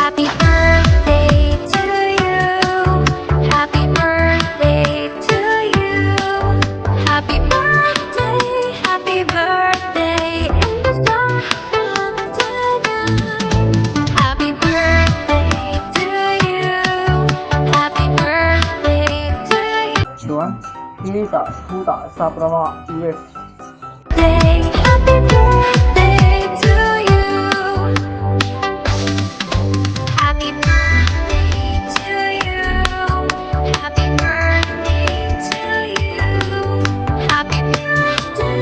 Happy birthday to you. Happy birthday to you. Happy birthday, happy birthday in the sun tonight. Happy birthday to you. Happy birthday to you. Chuan, Lisa, Huda, Sabrama, yes. Happy birthday to you. Happy birthday to you. Happy birthday to you. Happy birthday,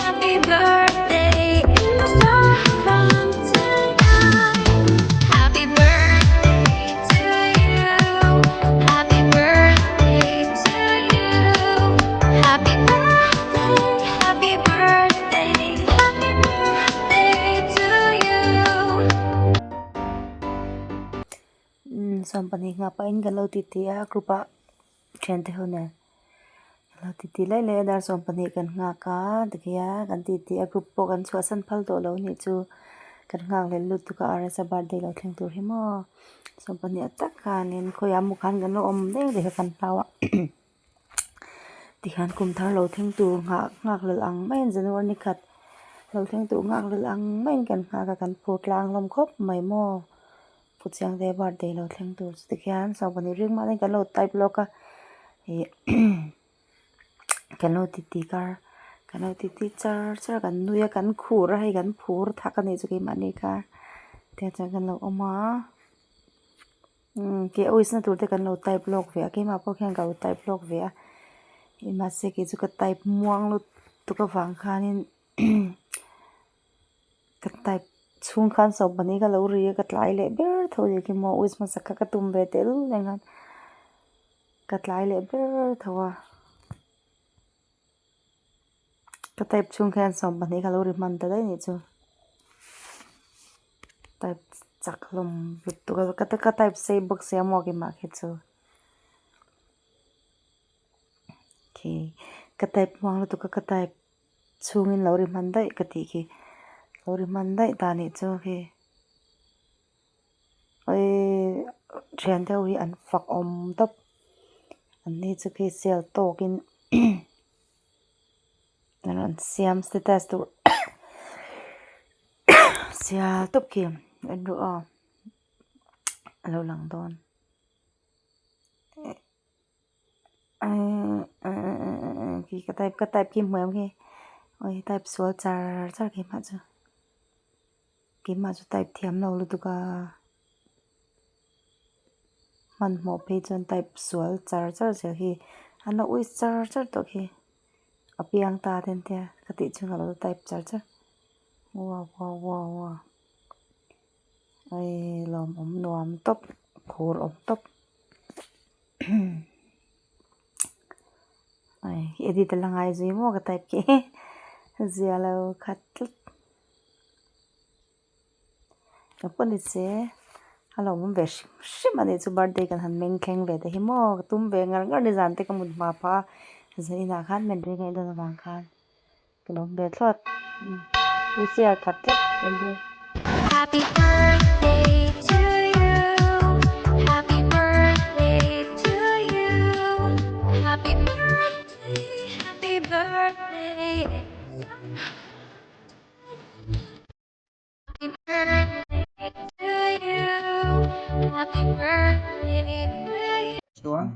happy birthday in the sun tonight. Happy birthday to you. Happy birthday to you. Happy birthday, happy birthday, happy birthday to you. Sampani nga pahin galaw titi grupa chente hone galaw titi lai le dar sampani kan nga ka dikya kan titi group po kan suasan phal to lo ni chu kan nga le lut tu ka ara sa birthday lo thleng tur himo sampani atak kanin khoya mu khan gan om deng de kan tawa tikhan kum thar lo thleng tu nga lal ang main januar ni khat lo thleng tu nga lal ang main kan nga ka kan phut lang lom khop mai mo putsiang de birthday lo thleng tu tikhan sampani ring ma kan lo type lo ka kan lo titi kar kan lo titi char kan nuya kan khur hai kan phur thak ani chu ki mani ka te cha kan lo oma ke ois na tur te kan lo type log ve ke ma po khen ka type log ve i ma se ke chu ka type muang lu tu ka wang khanin ka type chung khan so bani ka lo ri ka tlai le ber thoi ke mo ois ma sakha ka tum ve tel lengan ka tlai le ber thowa ka type chung khan so bani ka lo ri man ta dai ni chu type chaklom tu ka type say box ya mo ke ma khe chu ke ka type muang lu tu ka type chungin lo ri man dai ka ti ki lo ri man dai ta ni chu ke oi thian deu hi an fak om top an ni chu ke sel tokin an siam status tu sia top ki an ru a alo lang don ki ka type ki muam ki oi type sol char ki ma chu type thiam lo lu tu ka man mo pe chon type sol char se hi ana ui char to ki apiang ta den te ka ti chung lo type char wow ai lom om nuam top khur om top ai edit langai zui mo ka type ki zialo khat ka poni se halo mum ve shim ani chu birthday kan han meng kheng ve de hi mo tum ve ngar ni jan te ka mun ma pa zaina khan men ri ngai don wang khan kalom ve thlot we share khat Happy birthday to you. Happy birthday to you. Happy birthday, happy birthday. Happy birthday to you. Happy birthday to you. Chuan,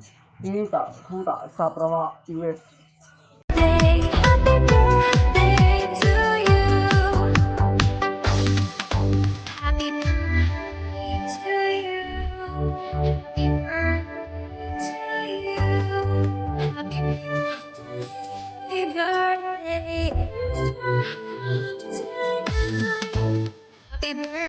Lisa, Huda, Sabrama, yes. Happy birthday to you. Happy birthday to you. Happy birthday to you. Happy birthday. Happy birthday. Happy birthday.